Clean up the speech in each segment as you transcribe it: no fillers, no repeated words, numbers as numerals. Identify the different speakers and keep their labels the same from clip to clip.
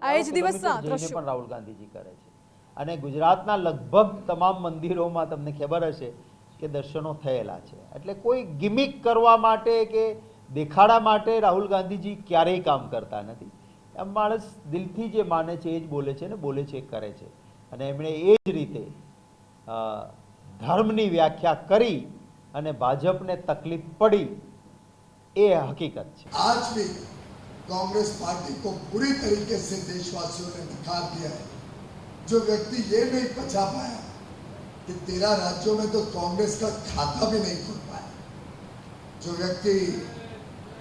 Speaker 1: આ જ દિવસના દ્રશ્યો
Speaker 2: પણ રાહુલ ગાંધીજી કરે છે અને ગુજરાતના લગભગ તમામ મંદિરોમાં તમને ખબર હશે કે દર્શનો થયેલા છે. એટલે કોઈ ગિમિક કરવા માટે કે દેખાડા માટે રાહુલ ગાંધીજી ક્યારેય કામ કરતા નથી. આમ માણસ દિલથી જે માને છે એ જ બોલે છે ને બોલે છે એ કરે છે અને એમણે એ જ રીતે ધર્મની વ્યાખ્યા કરી અને ભાજપને તકલીફ પડી એ હકીકત છે.
Speaker 3: आज भी कांग्रेस पार्टी को बुरी तरीके से देशवासियों ने नकार दिया है. जो व्यक्ति ये नहीं पचा पाया कि 13 राज्यों में तो कांग्रेस का खाता भी नहीं खुल पाया, जो व्यक्ति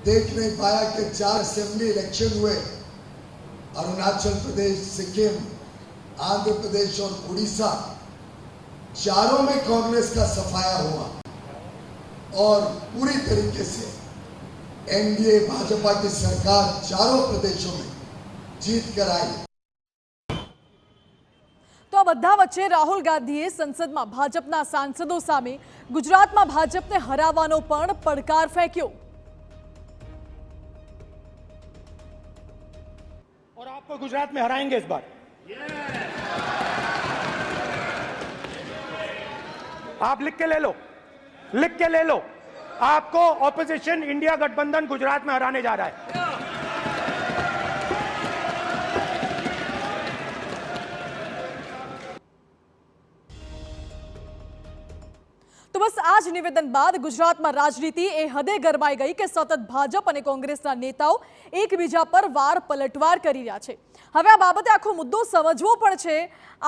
Speaker 3: देख नहीं पाया कि 4 असेंबली इलेक्शन हुए, अरुणाचल प्रदेश, सिक्किम, आंध्र प्रदेश और उड़ीसा, चारों में कांग्रेस का सफाया हुआ और पूरी तरीके से एनडीए भाजपा की सरकार चारों प्रदेशों में जीत कर आई.
Speaker 1: તો આ બધા વચ્ચે રાહુલ ગાંધીએ સંસદમાં ભાજપના સાંસદો સામે ગુજરાતમાં ભાજપને હરાવવાનો પણ પડકાર ફેંક્યો.
Speaker 4: और आपको गुजरात में हराएंगे इस बार. आप लिख के ले लो, लिख के ले लो. आपको ऑपोजिशन इंडिया गठबंधन गुजरात में हराने जा रहा है.
Speaker 1: તો બસ આ જ નિવેદન બાદ ગુજરાતમાં રાજનીતિ એ હદે ગરમાઈ ગઈ કે સતત ભાજપ અને કોંગ્રેસના નેતાઓ એકબીજા પર વાર પલટવાર કરી રહ્યા છે. હવે આ બાબતે આખો મુદ્દો સમજવો પણ છે.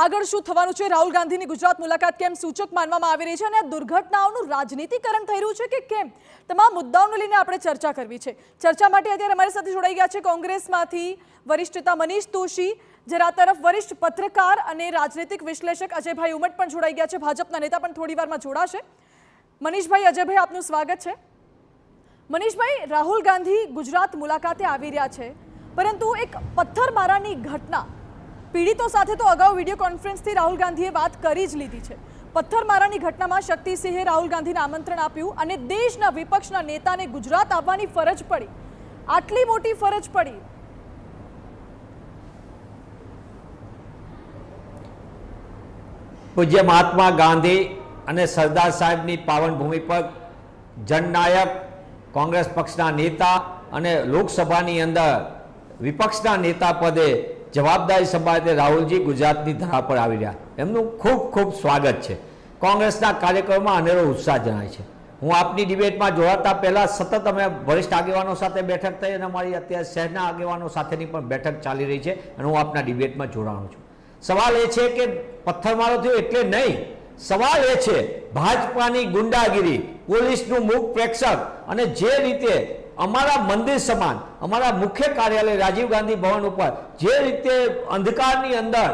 Speaker 1: આગળ શું થવાનું છે, રાહુલ ગાંધીની ગુજરાત મુલાકાત કેમ સૂચક માનવામાં આવી રહી છે અને આ દુર્ઘટનાઓનું રાજનીતિકરણ થઈ રહ્યું છે કે કેમ, તમામ મુદ્દાઓને લઈને આપણે ચર્ચા કરવી છે. ચર્ચા માટે અત્યારે અમારી સાથે જોડાઈ ગયા છે કોંગ્રેસમાંથી વરિષ્ઠ નેતા મનીષ દોશી, જરા તરફ વરિષ્ઠ પત્રકાર અને રાજનૈતિક વિશ્લેષક અજયભાઈ ઉમટ પણ જોડાઈ ગયા છે. ભાજપના નેતા પણ થોડી વારમાં જોડાશે. મનીષભાઈ, અજયભાઈ, આપનું સ્વાગત છે. મનીષભાઈ, રાહુલ ગાંધી ગુજરાત મુલાકાતે આવી રહ્યા છે, પરંતુ એક પથ્થરમારાની ઘટના, પીડિતો સાથે તો અગાઉ વિડીયો કોન્ફરન્સથી રાહુલ ગાંધીએ વાત કરી જ લીધી છે. પથ્થરમારાની ઘટનામાં શક્તિસિંહે રાહુલ ગાંધીને આમંત્રણ આપ્યું અને દેશના વિપક્ષના નેતાને ગુજરાત આવવાની ફરજ પડી. આટલી મોટી ફરજ પડી.
Speaker 5: પૂજ્ય મહાત્મા ગાંધી અને સરદાર સાહેબની પાવન ભૂમિ પર જનનાયક કોંગ્રેસ પક્ષના નેતા અને લોકસભાની અંદર વિપક્ષના નેતા પદે જવાબદારી સંભાળે રાહુલજી ગુજરાતની ધરા પર આવી રહ્યા. એમનું ખૂબ ખૂબ સ્વાગત છે. કોંગ્રેસના કાર્યક્રમમાં અનેરો ઉત્સાહ જણાય છે. હું આપની ડિબેટમાં જોડાતા પહેલાં સતત અમે વરિષ્ઠ આગેવાનો સાથે બેઠક થઈ અને અમારી અત્યારે શહેરના આગેવાનો સાથેની પણ બેઠક ચાલી રહી છે અને હું આપના ડિબેટમાં જોડાણું છું. સવાલ એ છે કે પથ્થરમારો થયો એટલે નહીં, સવાલ એ છે ભાજપાની ગુંડાગીરી, પોલીસનું મૂક પ્રેક્ષક અને જે રીતે અમારા મંદિર સમાન અમારા મુખ્ય કાર્યાલય રાજીવ ગાંધી ભવન ઉપર જે રીતે અંધકારની અંદર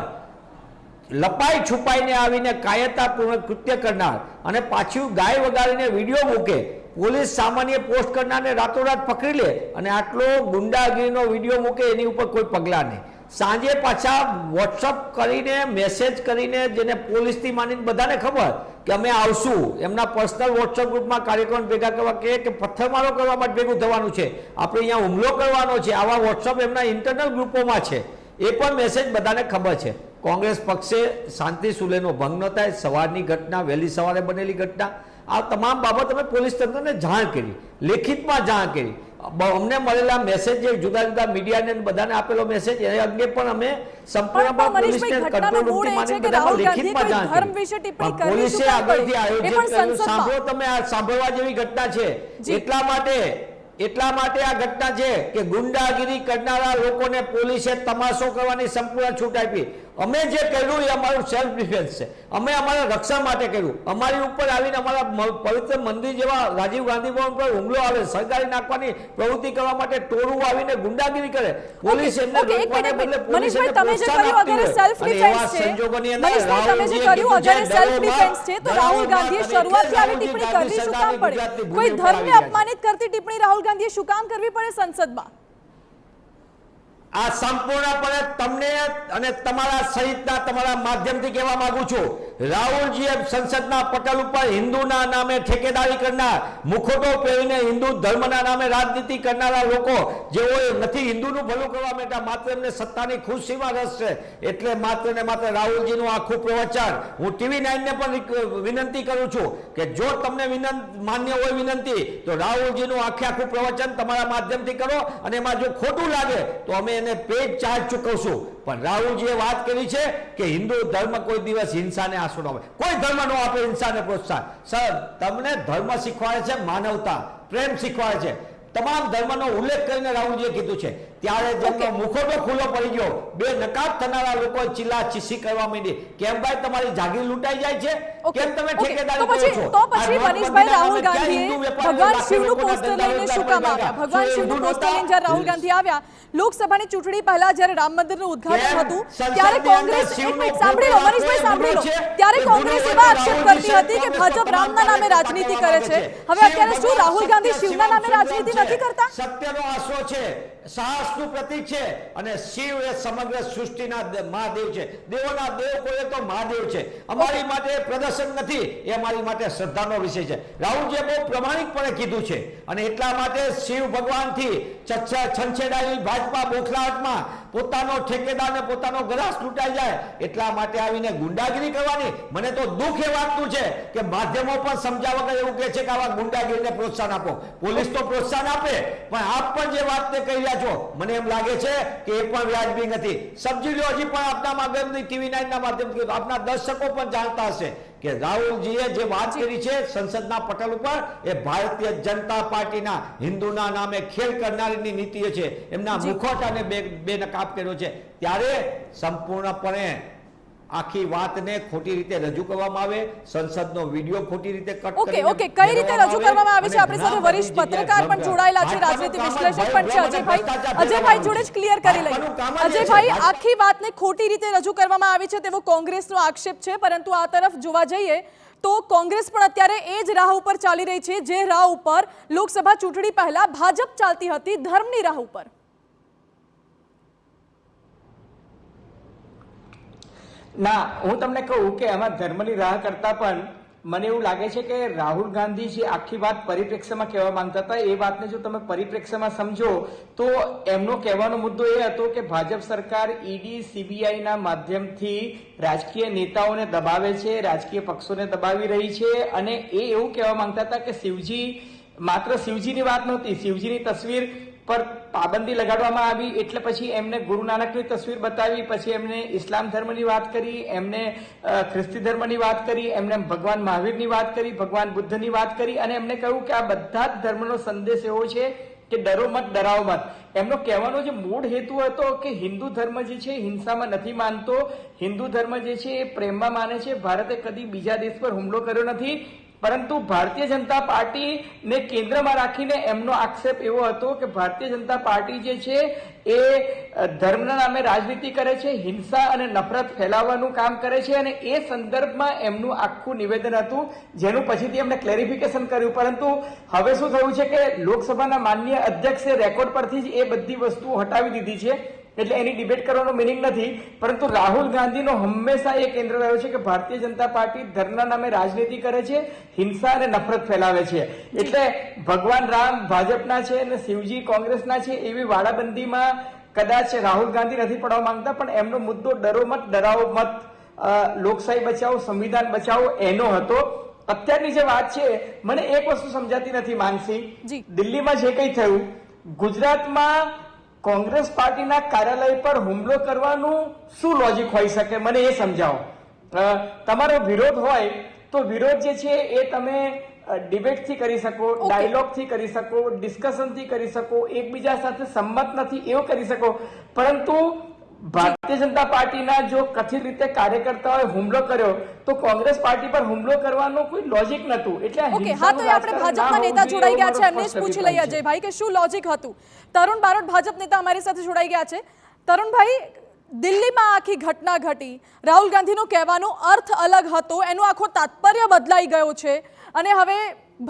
Speaker 5: લપાઈ છુપાઈને આવીને કાયરતાપૂર્વક કૃત્ય કરનાર અને પાછું ગાય વગાડીને વિડીયો મૂકે, પોલીસ સામાન્ય પોસ્ટ કરનારને રાતોરાત પકડી લે અને આટલો ગુંડાગીરીનો વિડીયો મૂકે, એની ઉપર કોઈ પગલાં નહીં. સાંજે પાછા વોટ્સઅપ કરીને મેસેજ કરીને, જેને પોલીસથી માનીને બધાને ખબર કે અમે આવશું, એમના પર્સનલ વોટ્સઅપ ગ્રુપમાં કાર્યક્રમ ભેગા કરવા કે પથ્થરમારો કરવા માટે ભેગું થવાનું છે, આપણે અહીંયા હુમલો કરવાનો છે, આવા વોટ્સઅપ એમના ઇન્ટરનલ ગ્રુપોમાં છે. એ પણ મેસેજ બધાને ખબર છે. કોંગ્રેસ પક્ષે શાંતિ સુલેનો ભંગ ન થાય, સવારની ઘટના, વહેલી સવારે બનેલી ઘટના, આ તમામ બાબત અમે પોલીસ તંત્રને જાણ કરી, લેખિતમાં જાણ કરી. અમને મળેલા મેસેજ, જે જુદા જુદા મીડિયાને બધાને આપેલો મેસેજ, એ અંગે પણ અમે સંપૂર્ણપણે પોલીસને કંટ્રોલ રૂમથી માની બધામાં લેખિતમાં જાણ કરી. પોલીસે આગળથી આયોજન કર્યું. સાંભળો, તમે આ સાંભળવા જેવી ઘટના છે. એટલા માટે આ ઘટના છે કે ગુંડાગીરી કરનારા લોકોને પોલીસે તમાશો કરવાની સંપૂર્ણ છૂટ આપી. અમે જે કર્યું એ અમારું સેલ્ફ ડિફેન્સ છે. અમે અમારા રક્ષણ માટે કર્યું. અમારી ઉપર આવીને અમારા પવિત્ર મંદિર જેવા રાજીવ ગાંધી ભવન પર હુમલો આવે, સળગાવી નાખવાની પ્રવૃત્તિ કરવા માટે ટોળું આવીને ગુંડાગીરી કરે, પોલીસ એમને રોકવાને બદલે પોલીસ એને પ્રોત્સાહન આપતી હોય. અને એવા સંજોગોની અંદર
Speaker 1: રાહુલ ગાંધીએ શરૂઆતથી આવી ટિપ્પણી કરવી શું કામ પડે? કોઈ ધર્મને અપમાનિત કરતી ટિપ્પણી રાહુલ ગાંધીએ શું કામ કરવી પડે સંસદમાં?
Speaker 5: આ સંપૂર્ણપણે તમને અને તમારા સહિતના તમારા માધ્યમથી કહેવા માંગુ છું રાહુલજીએ સંસદના પટલ ઉપર હિન્દુના નામે ઠેકેદારી કરનાર, મુખોટો પહેરીને હિન્દુ ધર્મના નામે રાજનીતિ કરનારા લોકો જેઓ નથી હિન્દુનું ભલું કરવા માંગતા, માત્ર એમને સત્તાની ખુશીમાં રસ છે, એટલે માત્ર ને માત્ર રાહુલજીનું આખું પ્રવચન હું TV9 ને પણ વિનંતી કરું છું કે જો તમને માન્ય હોય વિનંતી તો રાહુલજીનું આખું પ્રવચન તમારા માધ્યમથી કરો, અને એમાં જો ખોટું લાગે તો અમે એને પેડ ચાર્જ ચૂકવશું. પણ રાહુલજીએ વાત કરી છે કે હિન્દુ ધર્મ કોઈ દિવસ હિંસાને આશરો ન આપે, કોઈ ધર્મ ન આપે હિંસાને પ્રોત્સાહન. સર, તમને ધર્મ શીખવાડે છે માનવતા, પ્રેમ શીખવાડે છે, તમામ ધર્મનો ઉલ્લેખ કરીને રાહુલજીએ કીધું છે. ત્યારે જેમનો મુખોટો ખુલ્લો પડી ગયો, બે નકાબ થનારા લોકો ચીલા ચીસી કરવા માંડી, કેમ ભાઈ તમારી જાગીર લૂંટાઈ જાય છે? કેમ તમે ઠેકેદારી કરો છો?
Speaker 1: તો પછી મનીષભાઈ, રાહુલ ગાંધીએ ભગવાન શિવનું પોસ્ટર લઈને શું કામ આવ્યા? ભગવાન શિવનું પોસ્ટર લઈને જ્યારે રાહુલ ગાંધી આવ્યા લોકસભાની ચૂંટણી પહેલા જ્યારે રામ મંદિરનું ઉદ્ઘાટન હતું ત્યારે કોંગ્રેસ, એક મિનિટ સાંભળી લો મનીષભાઈ, સાંભળી લો, ત્યારે કોંગ્રેસ એવા આક્ષેપ કરતી હતી કે ભાજપ રામના નામે રાજનીતિ કરે છે. હવે અત્યારે શું રાહુલ ગાંધી શિવના નામે રાજનીતિ નથી કરતા?
Speaker 5: સત્યનો આશરો છે, સાહસનું પ્રતીક છે, અને શિવ એ સમગ્ર સૃષ્ટિના મહાદેવ છે, દેવોના દેવ કોઈ તો મહાદેવ છે. અમારી માટે પ્રદર્શન નથી, એ અમારી માટે શ્રદ્ધાનો વિષય છે. રાહુલજીએ બહુ પ્રમાણિકપણે કીધું છે, અને એટલા માટે શિવ ભગવાનથી છંછેડાયેલી ભાજપા બોખલાહટમાં પોતાનો ઠેકેદાર ને પોતાનો ગ્રાસ લૂંટાઈ જાય એટલા માટે આવીને ગુંડાગીરી કરવાની. મને તો દુઃખ એ વાતનું છે કે માધ્યમો પણ સમજાવવા વગર એવું કહે છે કે આવા ગુંડાગીરીને પ્રોત્સાહન આપો. પોલીસ તો પ્રોત્સાહન આપે, પણ આપ પણ જે વાતને કહી રહ્યા છો મને એમ લાગે છે કે એ પણ વ્યાજબી નથી. સમજી લો, હજી પણ આપના માધ્યમથી TV9 ના માધ્યમથી આપના દર્શકો પણ જાણતા હશે કે રાહુલજીએ જે વાત કરી છે સંસદના પટલ ઉપર એ ભારતીય જનતા પાર્ટીના હિન્દુના નામે ખેલ કરનારીની નીતિઓ છે, એમના મુખોટાને બે નકાબ કર્યો છે. ત્યારે સંપૂર્ણપણે આખી વાતને ખોટી રીતે રજૂ કરવામાં આવે, સંસદનો વિડિયો ખોટી રીતે કટ કરીને
Speaker 1: ઓકે, કઈ રીતે રજૂ કરવામાં આવે છે? આપણી સાથે વરિષ્ઠ પત્રકાર પણ જોડાયેલા છે, રાજનીતિ વિશ્લેષક પણ છે અજયભાઈ જોડે જ ક્લિયર કરી લઈએ. અજયભાઈ, આખી વાતને ખોટી રીતે રજૂ કરવામાં આવી છે તેવો કોંગ્રેસનો આક્ષેપ છે, પરંતુ આ તરફ જોવા જઈએ તો કોંગ્રેસ પણ અત્યારે એ જ રાહ ઉપર ચાલી રહી છે જે રાહ ઉપર લોકસભા ચૂંટણી પહેલા ભાજપ ચાલતી હતી, ધર્મની રાહ ઉપર.
Speaker 6: ના, હું તમને કહું કે આમાં ધર્મની રાહ કરતા પણ મને એવું લાગે છે કે રાહુલ ગાંધી જે આખી વાત પરિપ્રેક્ષ્યમાં કહેવા માંગતા હતા એ વાતને જો તમે પરિપ્રેક્ષ્યમાં સમજો તો એમનો કહેવાનો મુદ્દો એ હતો કે ભાજપ સરકાર ઈડી CBI ના માધ્યમથી રાજકીય નેતાઓને દબાવે છે, રાજકીય પક્ષોને દબાવી રહી છે, અને એ એવું કહેવા માંગતા હતા કે શિવજી, માત્ર શિવજીની વાત નહોતી, શિવજીની તસવીર પર પાબંદી લગાડવામાં આવી એટલે પછી એમને ગુરુ નાનકની તસવીર બતાવી, પછી એમને ઇસ્લામ ધર્મની વાત કરી, એમને ખ્રિસ્તી ધર્મની વાત કરી, એમને ભગવાન મહાવીરની વાત કરી, ભગવાન બુદ્ધની વાત કરી, અને એમને કહ્યું કે આ બધા જ ધર્મનો સંદેશ એવો છે કે ડરો મત, ડરાવો મત. એમનો કહેવાનો જે મૂળ હેતુ હતો કે હિન્દુ ધર્મ જે છે હિંસામાં નથી માનતો, હિન્દુ ધર્મ જે છે એ પ્રેમમાં માને છે, ભારતે કદી બીજા દેશ પર હુમલો કર્યો નથી, પરંતુ ભારતીય જનતા પાર્ટીને કેન્દ્રમાં રાખીને એમનો આક્ષેપ એવો હતો કે ભારતીય જનતા પાર્ટી જે છે એ ધર્મના નામે રાજનીતિ કરે છે, હિંસા અને નફરત ફેલાવવાનું કામ કરે છે, અને એ સંદર્ભમાં એમનું આખું નિવેદન હતું, જેનું પછીથી એમને ક્લેરિફિકેશન કર્યું. પરંતુ હવે શું થયું છે કે લોકસભાના માનનીય અધ્યક્ષે રેકોર્ડ પરથી જ એ બધી વસ્તુઓ હટાવી દીધી છે, એટલે એની ડિબેટ કરવાનો મિનિંગ નથી. પરંતુ રાહુલ ગાંધીનો હંમેશા એ કેન્દ્ર રહ્યો છે કે ભારતીય જનતા પાર્ટી ધર્મના નામે રાજનીતિ કરે છે, હિંસા અને નફરત ફેલાવે છે. એટલે ભગવાન રામ ભાજપના છે અને શિવજી કોંગ્રેસના છે એવી વાડાબંધીમાં કદાચ રાહુલ ગાંધી નથી પડવા માંગતા, પણ એમનો મુદ્દો ડરો મત, ડરાવો મત, લોકશાહી બચાવો, સંવિધાન બચાવો એનો હતો. અત્યારની જે વાત છે મને એક વસ્તુ સમજાતી નથી માનસી, દિલ્હીમાં જે કંઈ થયું, ગુજરાતમાં કોંગ્રેસ પાર્ટીના કાર્યાલય પર હુમલો કરવાનું શું લોજિક હોઈ શકે, મને એ સમજાવો. તમારો વિરોધ હોય તો વિરોધ જે છે એ તમે ડિબેટથી કરી શકો, ડાયલોગથી કરી શકો, ડિસ્કશનથી કરી શકો, એકબીજા સાથે સંમત નથી એવું કરી શકો, પરંતુ ભારતીય જનતા પાર્ટીના જો કથિત રીતે કાર્યકર્તાઓએ હુમલો કર્યો તો કોંગ્રેસ પાર્ટી પર હુમલો કરવાનો કોઈ લોજિક નહોતું. એટલે
Speaker 1: હા, તો આપણે ભાજપના નેતા જોડાઈ ગયા છે, એમને જ પૂછી લઈએ અજયભાઈ કે શું લોજિક હતું. તરુણ બારોટ ભાજપ નેતા અમારી સાથે જોડાઈ ગયા છે. તરુણભાઈ, દિલ્હીમાં આખી ઘટના ઘટી, રાહુલ ગાંધીનો કહેવાનો અર્થ અલગ હતો, એનો આખો તાત્પર્ય બદલાઈ ગયો છે, અને હવે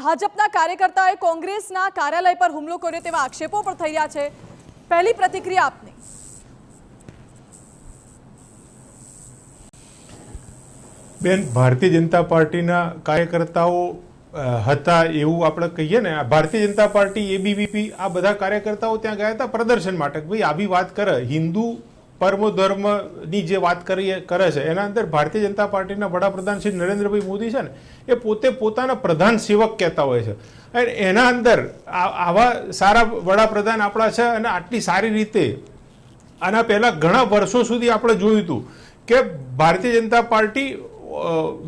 Speaker 1: ભાજપના કાર્યકર્તાઓએ કોંગ્રેસના કાર્યાલય પર હુમલો કર્યો તેવા આક્ષેપો પણ થઈ રહ્યા છે. પહેલી પ્રતિક્રિયા આપની.
Speaker 7: બેન, ભારતીય જનતા પાર્ટીના કાર્યકર્તાઓ હતા એવું આપણે કહીએ ને. ભારતીય જનતા પાર્ટી, એબીવીપી, આ બધા કાર્યકર્તાઓ ત્યાં ગયા હતા પ્રદર્શન માટે. ભાઈ આવી વાત કરે, હિન્દુ પરમો ધર્મની જે વાત કરે છે એના અંદર ભારતીય જનતા પાર્ટીના વડાપ્રધાન શ્રી નરેન્દ્રભાઈ મોદી છે ને, એ પોતે પોતાના પ્રધાન સેવક કહેતા હોય છે. અને એના અંદર આવા સારા વડાપ્રધાન આપણા છે અને આટલી સારી રીતે આના પહેલા ઘણા વર્ષો સુધી આપણે જોયું હતું કે ભારતીય જનતા પાર્ટી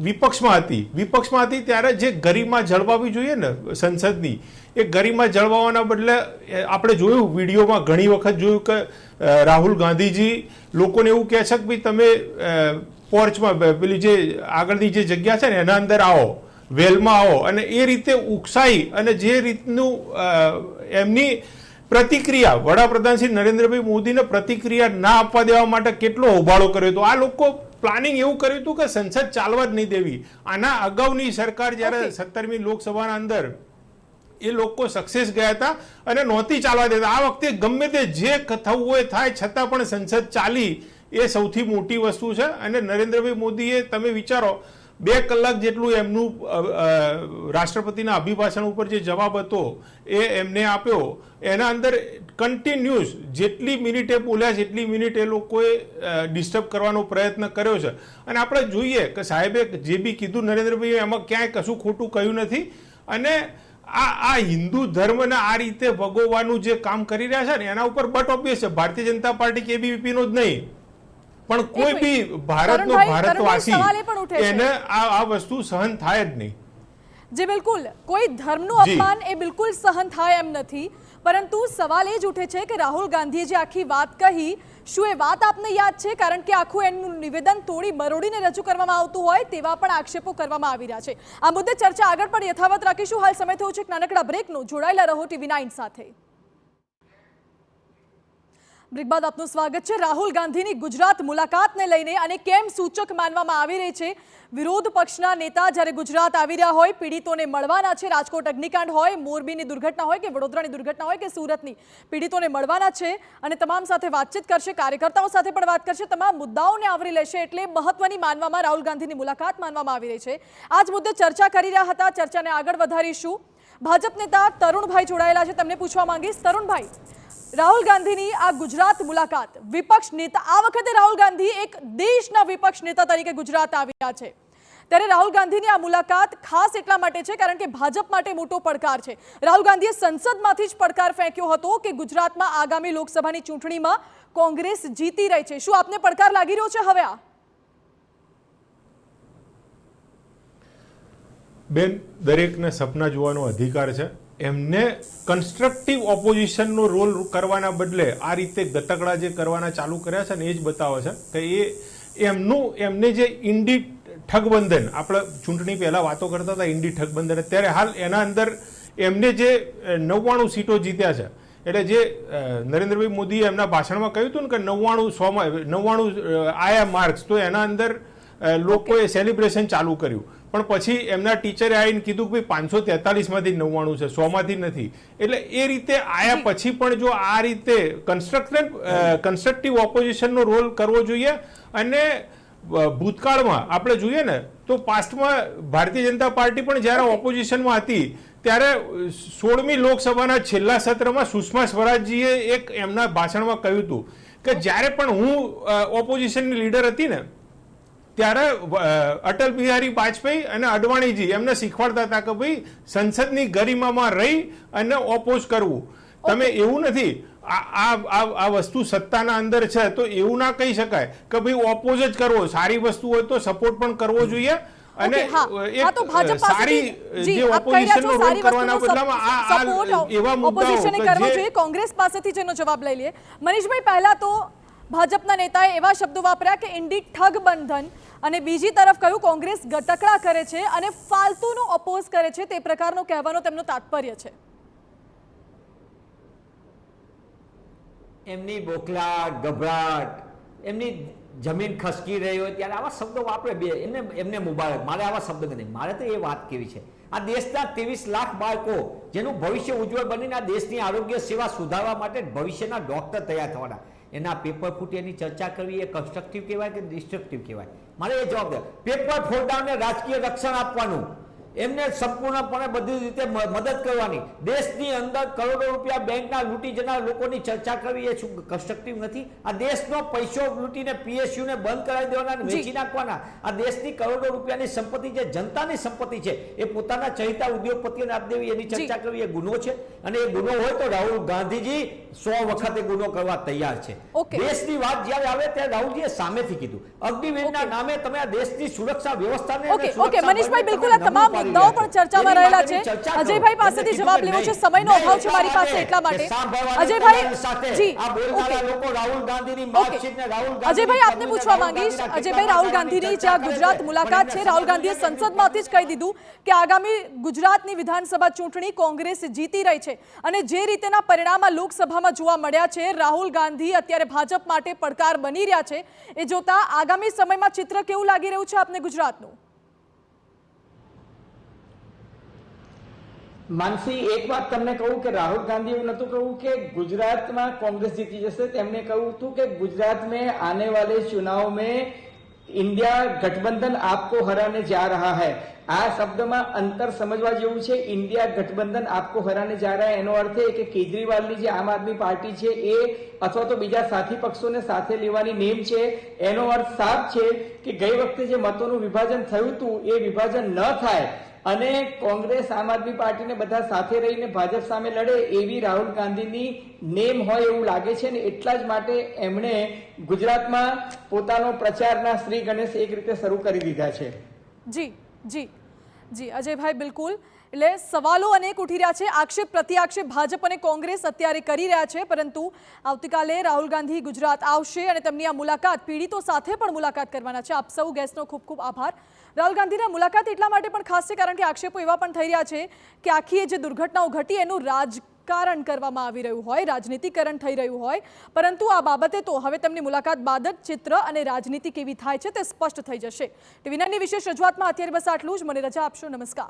Speaker 7: વિપક્ષમાં હતી ત્યારે જે ગરિમા જળવાવી જોઈએ ને સંસદની, એ ગરિમા જળવાવાના બદલે આપણે જોયું વિડીયોમાં ઘણી વખત જોયું કે રાહુલ ગાંધીજી લોકોને એવું કહે છે કે ભાઈ તમે પોર્ચમાં પેલી જે આગળની જે જગ્યા છે ને એના અંદર આવો, વેલમાં આવો, અને એ રીતે ઉકસાઈ અને જે રીતનું એમની પ્રતિક્રિયા, વડાપ્રધાન શ્રી નરેન્દ્રભાઈ મોદીને પ્રતિક્રિયા ના આપવા દેવા માટે કેટલો હોબાળો કર્યો હતો. આ લોકો પ્લાનિંગ એવું કર્યું હતું કે સંસદ ચાલવા જ નહીં દેવી. આના અગાઉની સરકાર જ્યારે 17મી લોકસભાના અંદર એ લોકો સક્સેસ ગયા હતા અને નહોતી ચાલવા દેતા. આ વખતે ગમે તે જે થવું હોય થાય, છતાં પણ સંસદ ચાલી, એ સૌથી મોટી વસ્તુ છે. અને નરેન્દ્રભાઈ મોદીએ, તમે વિચારો, 2 કલાક જેટલું એમનું રાષ્ટ્રપતિના અભિભાષણ ઉપર જે જવાબ હતો એ એમને આપ્યો. એના અંદર કન્ટિન્યુઅસ જેટલી મિનિટ એ બોલ્યા જેટલી મિનિટ એ લોકોએ ડિસ્ટર્બ કરવાનો પ્રયત્ન કર્યો છે. અને આપણે જોઈએ કે સાહેબે જે બી કીધું નરેન્દ્રભાઈએ એમાં ક્યાંય કશું ખોટું કહ્યું નથી. અને આ હિન્દુ ધર્મને આ રીતે ભગવવાનું જે કામ કરી રહ્યા છે ને એના ઉપર બટ ઓબ્વિયસ છે ભારતીય જનતા પાર્ટી કે એબીવીપીનો જ નહીં, પણ કોઈ બી ભારતનો ભારતવાસી એને આ વસ્તુ સહન થાય જ નહીં.
Speaker 1: જે બિલકુલ કોઈ ધર્મનું અપમાન એ બિલકુલ સહન થાય એમ નથી, પરંતુ સવાલ એ જ ઉઠે છે કે રાહુલ ગાંધીએ જે આખી વાત કહી, શું એ વાત આપને યાદ છે? કારણ કે આખું એનું નિવેદન તોડી મરોડીને રજૂ કરવામાં આવતું હોય તેવા પણ આક્ષેપો કરવામાં આવી રહ્યા છે. આ મુદ્દે ચર્ચા આગળ પણ યથાવત રાખીશું. હાલ સમય થયો છે એક નાનકડા બ્રેકનો. જોડાયેલા રહો TV9 સાથે. બ્રેક બાદ આપનું સ્વાગત છે. રાહુલ ગાંધીની ગુજરાત મુલાકાતને લઈને અને કેમ સૂચક માનવામાં આવી રહી છે. વિરોધ પક્ષના નેતા જ્યારે ગુજરાત આવી રહ્યા હોય, પીડિતોને મળવાના છે, રાજકોટ અગ્નિકાંડ હોય, મોરબીની દુર્ઘટના હોય કે વડોદરાની દુર્ઘટના હોય કે સુરતની, પીડિતોને મળવાના છે અને તમામ સાથે વાતચીત કરશે, કાર્યકર્તાઓ સાથે પણ વાત કરશે, તમામ મુદ્દાઓને આવરી લેશે. એટલે મહત્વની માનવામાં રાહુલ ગાંધીની મુલાકાત માનવામાં આવી રહી છે. આ જ મુદ્દે ચર્ચા કરી રહ્યા હતા. ચર્ચાને આગળ વધારીશું. ભાજપ નેતા તરુણભાઈ જોડાયેલા છે, તેમને પૂછવા માંગીશ. તરુણભાઈ, રાહુલ ગાંધીની આ ગુજરાત મુલાકાત, વિપક્ષ નેતા, આ વખતે રાહુલ ગાંધી એક દેશના વિપક્ષ નેતા તરીકે ગુજરાત આવ્યા છે, ત્યારે રાહુલ ગાંધીની આ મુલાકાત ખાસ એટલા માટે છે કારણ કે ભાજપ માટે મોટો પડકાર છે. રાહુલ ગાંધીએ સંસદમાંથી જ પડકાર ફેંક્યો હતો કે ગુજરાતમાં આગામી લોકસભાની ચૂંટણીમાં કોંગ્રેસ જીતી રહી છે. શું આપને પડકાર લાગી રહ્યો છે હવે? આ
Speaker 7: બેન, દરેકને સપના જોવાનો અધિકાર છે. એમને કન્સ્ટ્રક્ટિવ ઓપોઝિશનનો રોલ કરવાના બદલે આ રીતે ગતકડા જે કરવાના ચાલુ કર્યા છે ને એ જ બતાવે છે કે એમને જે ઇન્ડી ઠગબંધન, આપણે ચૂંટણી પહેલા વાતો કરતા હતા ઇન્ડી ઠગબંધન, અત્યારે હાલ એના અંદર એમને જે 99 સીટો જીત્યા છે, એટલે જે નરેન્દ્રભાઈ મોદીએ એમના ભાષણમાં કહ્યું હતું ને કે 99 આયા માર્ક્સ, તો એના અંદર લોકોએ સેલિબ્રેશન ચાલુ કર્યું. પણ પછી એમના ટીચરે આવીને કીધું કે ભાઈ 543 માંથી 99 છે, 100 માંથી નથી. એટલે એ રીતે આયા પછી પણ જો આ રીતે કન્સ્ટ્રક્ટિવ ઓપોઝિશનનો રોલ કરવો જોઈએ. અને ભૂતકાળમાં આપણે જોઈએ ને તો પાસ્ટમાં ભારતીય જનતા પાર્ટી પણ જ્યારે ઓપોઝિશનમાં હતી ત્યારે 16મી લોકસભાના છેલ્લા સત્રમાં સુષ્મા સ્વરાજજીએ એક એમના ભાષણમાં કહ્યું હતું કે જ્યારે પણ હું ઓપોઝિશનની લીડર હતી ને ત્યારે અટલ બિહારી વાજપેયી અને અડવાણીજી એમને શીખવાડતા હતા કે ભાઈ સંસદની ગરિમામાં રહી અને ઓપોઝ કરવું. તમે એવું નથી, આ વસ્તુ સત્તાના અંદર છે તો એવું ના કહી શકાય કે ભાઈ ઓપોઝ જ કરવો. સારી વસ્તુ હોય તો સપોર્ટ પણ કરવો જોઈએ. અને એક સારી જે ઓપોઝિશનનો રોલ કરવાના બદલામાં આ એવા મુદ્દાઓ
Speaker 1: કરવો જોઈએ. કોંગ્રેસ પાસેથી જેનો જવાબ લઈ લઈએ. મનીષભાઈ, પહેલા તો ભાજપના નેતાએ એવા શબ્દો વાપર્યા કે ઇન્ડી ઠગબંધન, અને બીજી તરફ કહ્યું કોંગ્રેસ ગટકડા કરે છે અને ફાલતુનો ઓપોઝ કરે છે, તે પ્રકારનો કહેવાનો તેમનો તાત્પર્ય છે.
Speaker 5: એમની બોખલાટ, ગભરાટ, એમની જમીન ખસકી રહી હોય ત્યારે આવા શબ્દો વાપરે. એમને મુબારક. મારે આવા શબ્દ નથી. મારે તો એ વાત કેવી છે, આ દેશના 23 લાખ બાળકો જેનું ભવિષ્ય ઉજ્જવળ બનીને આ દેશની આરોગ્ય સેવા સુધારવા માટે ભવિષ્યના ડોક્ટર તૈયાર થવાના, એના પેપર ફૂટી એની ચર્ચા કરવી એ કન્સ્ટ્રક્ટિવ કહેવાય કે ડિસ્ટ્રક્ટિવ કહેવાય? મારે એ જવાબ દે. પેપર ફોડાવને રાજકીય રક્ષણ આપવાનું, એમને સંપૂર્ણપણે બધી રીતે મદદ કરવાની, દેશની અંદર કરોડો રૂપિયા બેંકના લૂંટી જનાર લોકોની ચર્ચા કરવી એ શું કન્સ્ટ્રક્ટિવ નથી? આ દેશનો પૈસો લૂંટીને પીએસયુને બંધ કરાવી દેવાના અને વેચી નાખવાના. આ દેશની કરોડો રૂપિયાની સંપત્તિ છે, જનતાની સંપત્તિ છે, એ પોતાના ચહિતા ઉદ્યોગપતિઓને આપી દેવી, એની ચર્ચા કરવી એ ગુનો છે. અને એ ગુનો હોય તો રાહુલ ગાંધીજી 100 વખત એ ગુનો કરવા તૈયાર છે. દેશની વાત જ્યારે આવે ત્યારે રાહુલજીએ સામેથી કીધું, અગ્નિવીરના નામે તમે આ દેશની સુરક્ષા વ્યવસ્થાને
Speaker 1: ઓકે મનીષભાઈ, બિલકુલ આ તમામ મુદ્દાઓ પણ ચર્ચામાં રહેલા છે. અજયભાઈ પાસેથી જવાબ લેવો છે, સમયનો અભાવ છે મારી પાસે, એટલા માટે અજયભાઈ જી
Speaker 5: રાહુલ ગાંધીની માર્કશીટને
Speaker 1: અજયભાઈ આપને પૂછવા માંગીશ. અજયભાઈ, રાહુલ ગાંધીની જ્યાં ગુજરાત મુલાકાત છે, રાહુલ ગાંધીએ સંસદમાંથી જ કહી દીધું કે આગામી ગુજરાતની વિધાનસભા ચૂંટણી કોંગ્રેસ જીતી રહી છે અને જે રીતેના પરિણામ લોકસભામાં જોવા મળ્યા છે, રાહુલ ગાંધી અત્યારે ભાજપ માટે પડકાર બની રહ્યા છે, એ જોતા આગામી સમયમાં ચિત્ર કેવું લાગી રહ્યું છે આપને ગુજરાતનું?
Speaker 6: માનસી, એક વાત તમને કહું કે રાહુલ ગાંધી એવું નતું કહું કે ગુજરાતમાં કોંગ્રેસ જીતી જશે. તેમણે કહ્યું હતું કે ગુજરાત में आने वाले चुनाव में इंडिया गठबंधन आपको हराने जा रहा है. આ શબ્દમાં અંતર સમજવા જેવું છે. ઇન્ડિયા ગઠબંધન આપકો હરાને જા રહા હૈ એનો અર્થ એ કે કેજરીવાલની જે આમ આદમી પાર્ટી છે એ અથવા તો બીજા સાથી પક્ષોને સાથે લેવાની નેમ છે. એનો અર્થ સાફ છે કે ગઈ વખતે જે મતોનું વિભાજન થયું હતું એ વિભાજન ન થાય અને કોંગ્રેસ આમ આદમી પાર્ટીને બધા સાથે રહીને ભાજપ સામે લડે એવી રાહુલ ગાંધીની નેમ હોય એવું લાગે છે ને એટલા જ માટે એમણે ગુજરાતમાં પોતાનો પ્રચારના શ્રી ગણેશ એક રીતે શરૂ કરી દીધા છે.
Speaker 1: જી જી જી અજયભાઈ, બિલકુલ. એટલે સવાલો અનેક ઉઠી રહ્યા છે, આક્ષેપ પ્રત્યાક્ષેપ ભાજપ અને કોંગ્રેસ અત્યારે કરી રહ્યા છે, પરંતુ આવતીકાલે રાહુલ ગાંધી ગુજરાત આવશે અને તેમની આ મુલાકાત પીડિતો સાથે પણ મુલાકાત કરવાના છે. આપ સૌ ગેસ્ટનો ખૂબ ખૂબ આભાર. રાહુલ ગાંધીના મુલાકાત એટલા માટે પણ ખાસ છે કારણ કે આક્ષેપો એવા પણ થઈ રહ્યા છે કે આખી જે દુર્ઘટનાઓ ઘટી એનું રાજકારણ કરવામાં આવી રહ્યું હોય, રાજનીતિકરણ થઈ રહ્યું હોય, પરંતુ આ બાબતે તો હવે તેમની મુલાકાત બાદ જ ચિત્ર અને રાજનીતિ કેવી થાય છે તે સ્પષ્ટ થઈ જશે. ટીવી9ની વિશેષ રજૂઆતમાં અત્યારે બસ આટલું જ. મને રજા આપશો. નમસ્કાર.